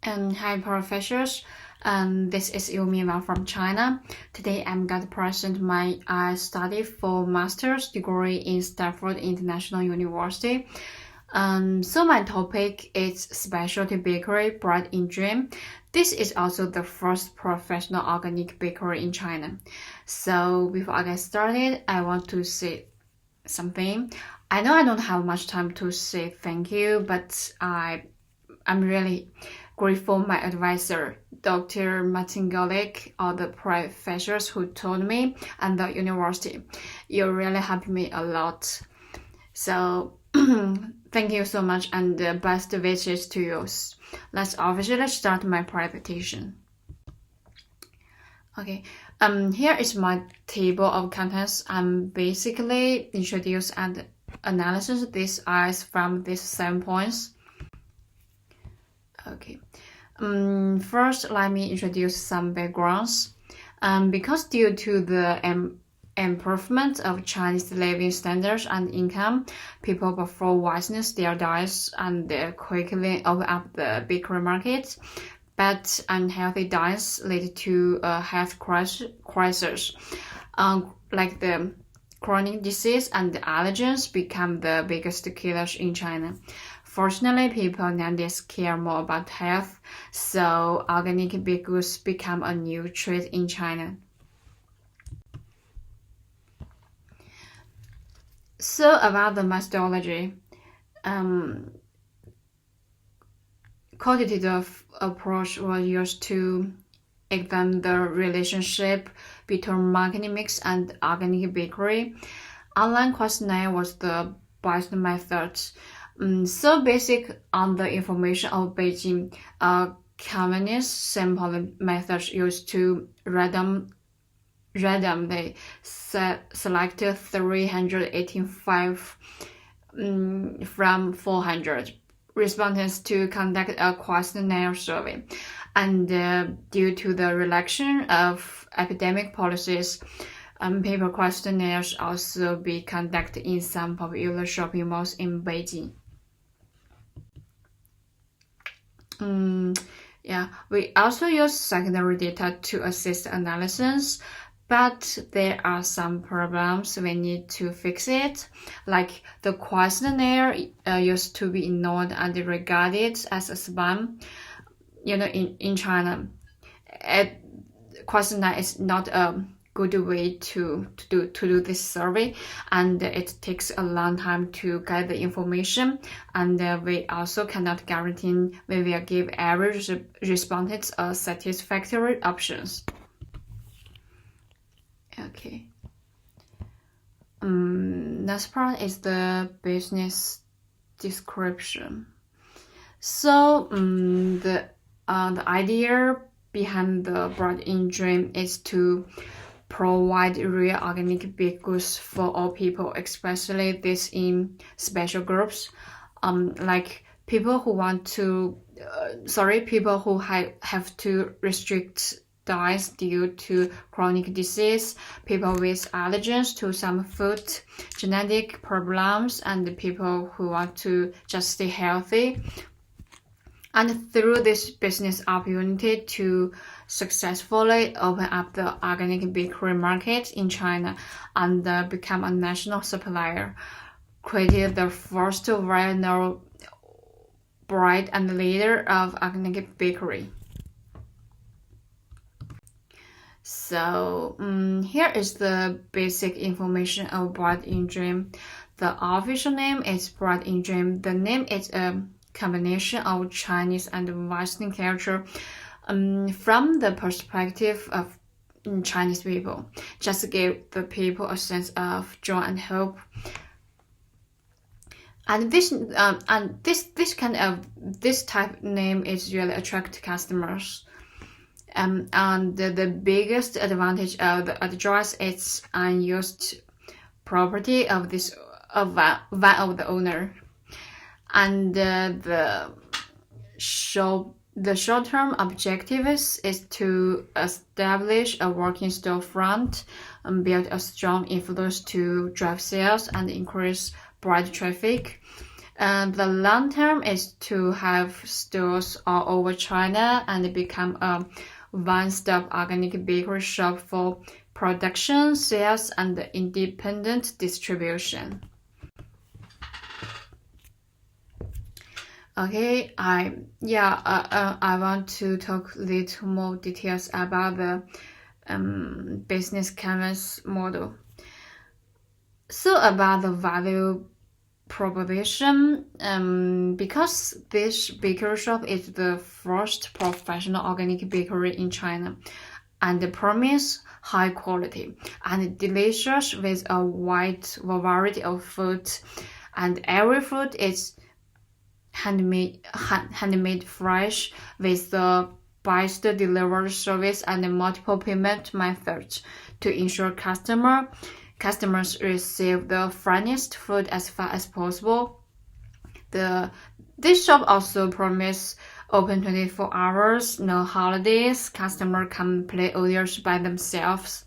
Hi professors, this is Yumin from China. Today I'm going to present my study for master's degree in Stamford International University. So my topic is specialty bakery bread in Dream. This is also the first professional organic bakery in China. So before I get started, I want to say something. I know I don't have much time to say thank you, but I'm really grateful my advisor, Dr. Martin Golick, all the professors who told me, and the university. You really helped me a lot. So thank you so much and best wishes to you. Let's officially start my presentation. Okay, here is my table of contents. I'm basically introduce and analysis these eyes from these 7 points. Okay, first let me introduce some backgrounds. Because due to the improvement of Chinese living standards and income, people prefer widen their diets and quickly open up the bakery market. But unhealthy diets lead to a health crisis, like the chronic disease and the allergens become the biggest killers in China. Fortunately, people nowadays care more about health, so organic baked goods become a new trend in China. So about the methodology, quantitative approach was used to examine the relationship between marketing mix and organic bakery. Online questionnaire was the best method. So basic on the information of Beijing, communist sample methods used to randomly selected 385 from 400 respondents to conduct a questionnaire survey. And due to the relaxation of epidemic policies, paper questionnaires also be conducted in some popular shopping malls in Beijing. We also use secondary data to assist analysis, but there are some problems we need to fix it, like the questionnaire used to be ignored and regarded as a spam. In China, questionnaire is not a good way to do this survey, and it takes a long time to get the information, and we also cannot guarantee we will give every respondent a satisfactory options. Okay. Next part is the business description. So the idea behind the bread in Dream is to provide real organic baked goods for all people, especially this in special groups, like people who people who have to restrict diets due to chronic disease, people with allergens to some food, genetic problems, and people who want to just stay healthy. And through this business opportunity to successfully open up the organic bakery market in China and become a national supplier, created the first well-known bread and leader of organic bakery. So here is the basic information of Bread in Dream. The official name is Bread in Dream. The name is a combination of Chinese and Western culture from the perspective of Chinese people, just give the people a sense of joy and hope. And this type name is really attract customers. And the biggest advantage of the address is unused property of one of the owner. And the short-term objective is to establish a working storefront, build a strong influence to drive sales and increase bread traffic, The long term is to have stores all over China and become a one-stop organic bakery shop for production, sales, and independent distribution. Okay, I want to talk a little more details about the business canvas model. So about the value proposition, because this bakery shop is the first professional organic bakery in China, and promise high quality and delicious with a wide variety of food, and every food is handmade fresh with the best delivery service and multiple payment methods to ensure customers receive the freshest food as fast as possible. This shop also promises open 24 hours, no holidays. Customers can place orders by themselves.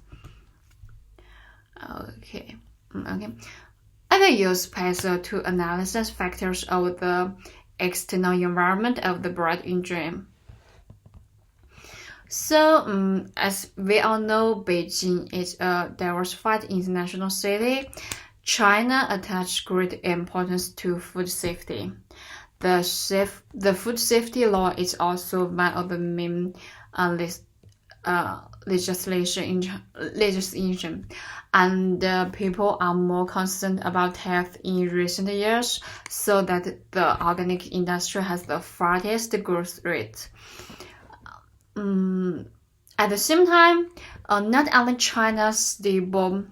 Okay. I will use Peso to analyze factors of the external environment of the bread in dream. So, as we all know, Beijing is a diversified international city. China attaches great importance to food safety. The food safety law is also one of the main legislation, and people are more concerned about health in recent years, so that the organic industry has the fastest growth rate. At the same time, not only China's stable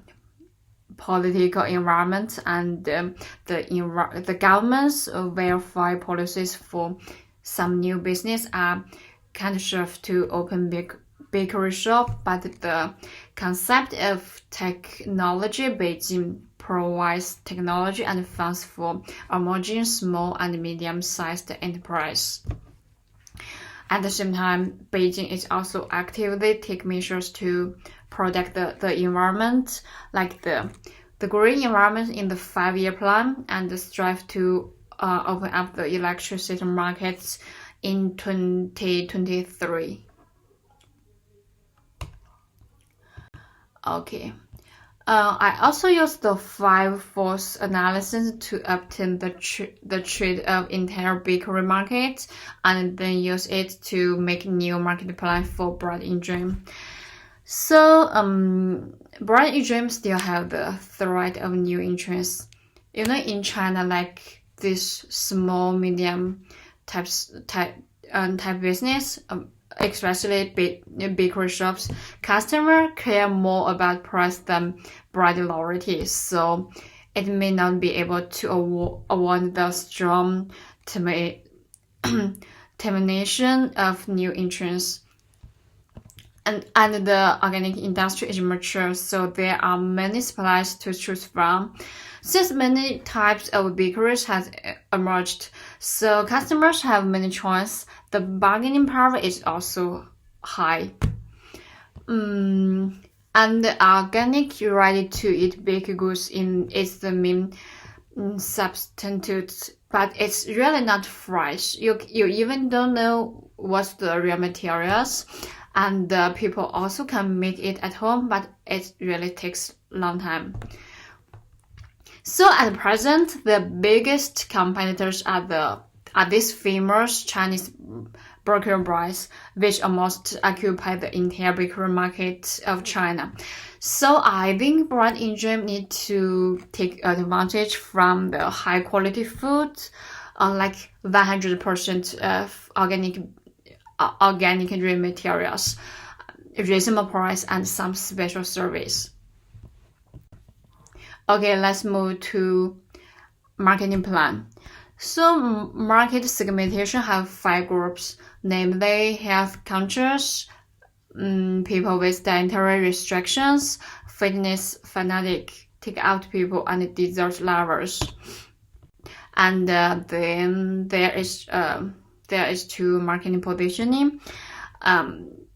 political environment and the government's welfare policies for some new business are conducive to open bakery shop, but the concept of technology, Beijing provides technology and funds for emerging small and medium-sized enterprise. At the same time, Beijing is also actively take measures to protect the environment, like the green environment in the 5-year plan, and strive to open up the electricity markets in 2023. Okay. I also use the 5-force analysis to obtain the trade of entire bakery market, and then use it to make new market plan for bread in dream. So, bread in dream still have the threat of new entrants. In China, like this small, medium type business, especially bakery shops, customers care more about price than bread loyalty, so it may not be able to avoid the strong termination of new entrants. And the organic industry is mature, so there are many suppliers to choose from. Since many types of bakeries has emerged, so customers have many choices, the bargaining power is also high. And the organic ready-to-eat baked goods is the main substitute, but it's really not fresh. You even don't know what's the raw materials, and people also can make it at home, but it really takes a long time. So at present, the biggest competitors are these famous Chinese bakery brands, which almost occupy the entire bakery market of China. So I think bread in dream need to take advantage from the high quality food, like 100% of organic raw materials, reasonable price, and some special service. Okay, let's move to marketing plan. So market segmentation have 5 groups, namely health conscious, people with dietary restrictions, fitness fanatic, take-out people, and dessert lovers. And then there is 2 marketing positioning.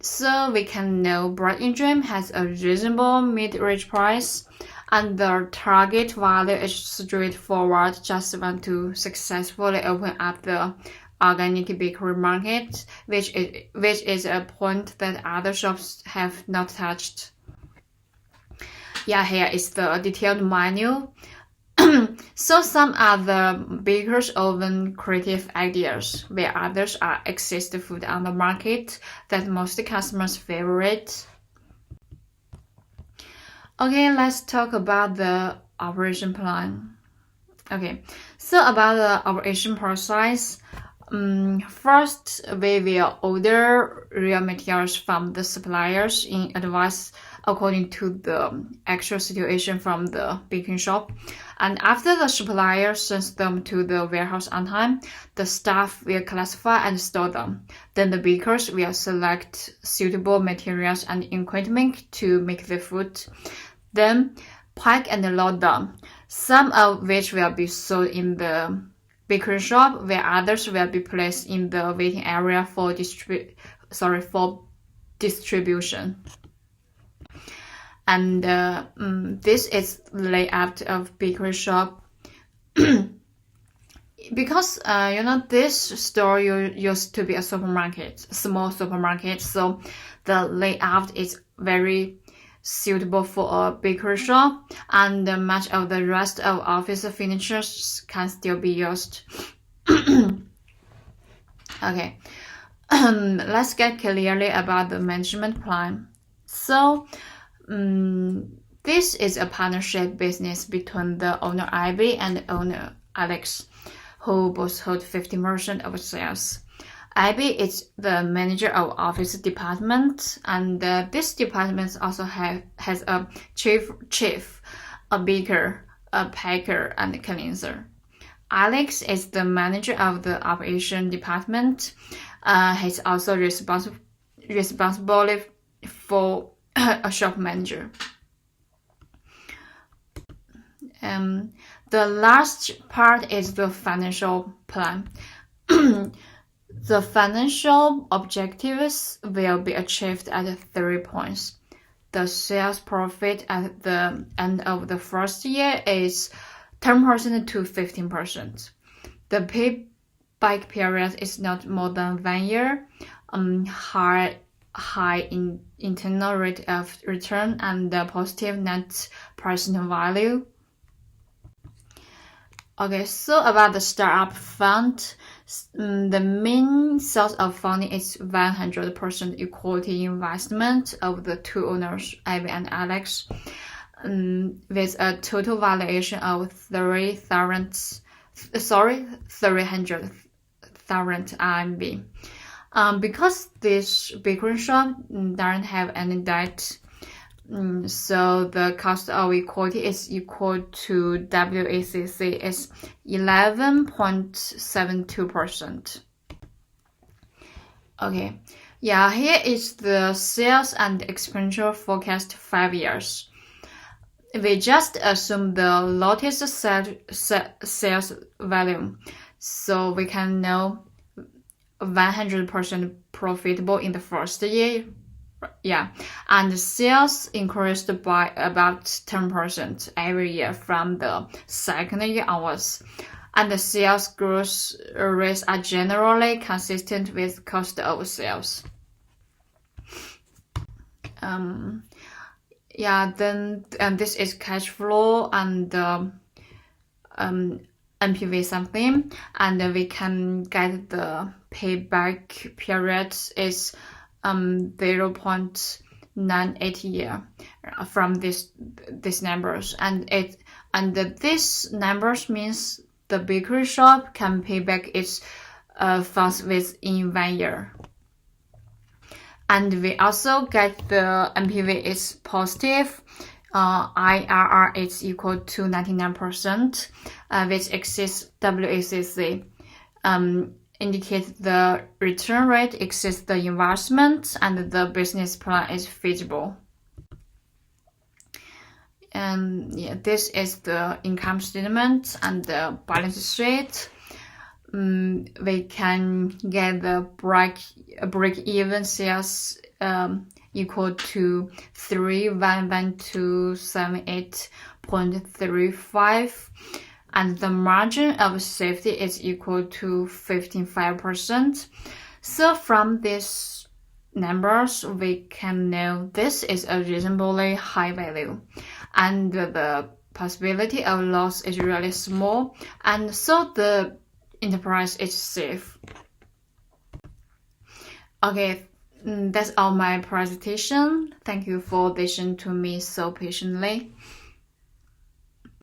So we can know bread in dream has a reasonable mid-range price, And the target value is straightforward. Just want to successfully open up the organic bakery market, which is a point that other shops have not touched. Yeah, here is the detailed menu. So some other bakers open creative ideas, where others are exist food on the market that most customers favorite. Okay, let's talk about the operation plan. Okay, so about the operation process. First, we will order raw materials from the suppliers in advance according to the actual situation from the baking shop. And after the supplier sends them to the warehouse on time, the staff will classify and store them. Then the bakers will select suitable materials and equipment to make the food. Then pack and load them, some of which will be sold in the bakery shop, where others will be placed in the waiting area for distribution. And this is layout of bakery shop. Because this store used to be a supermarket, small supermarket, so the layout is very suitable for a bakery shop, and much of the rest of office furniture can still be used. Okay, let's get clearly about the management plan. So, this is a partnership business between the owner Ivy and the owner Alex, who both hold 50% of sales. Ivy is the manager of office department, and this department also has a chief, a baker, a packer, and a cleanser. Alex is the manager of the operation department. He's also responsible for a shop manager. The last part is the financial plan. The financial objectives will be achieved at 3 points. The sales profit at the end of the first year is 10% to 15%. The payback period is not more than 1 year. High internal rate of return and the positive net present value. Okay, so about the startup fund, the main source of funding is 100% equity investment of the two owners, Ivy and Alex, with a total valuation of 300,000 RMB. Because this bakery shop doesn't have any debt, so the cost of equity is equal to WACC is 11.72%. Okay, yeah, here is the sales and expenditure forecast 5 years. We just assume the latest sales volume, so we can know 100% profitable in the first year. Yeah, and sales increased by about 10% every year from the second year onwards, and the sales growth rates are generally consistent with cost of sales. This is cash flow and NPV something, and we can get the payback period is 0.98 year from these numbers, and this numbers means the bakery shop can pay back its funds within 1 year. And we also get the NPV is positive. IRR is equal to 99%, which exceeds WACC. Indicate the return rate exceeds the investment and the business plan is feasible. And yeah, this is the income statement and the balance sheet. We can get the break-even sales equal to 3,11278 0.35, and the margin of safety is equal to 55%. So from these numbers, we can know this is a reasonably high value, and the possibility of loss is really small, and so the enterprise is safe. Okay, that's all my presentation. Thank you for listening to me so patiently.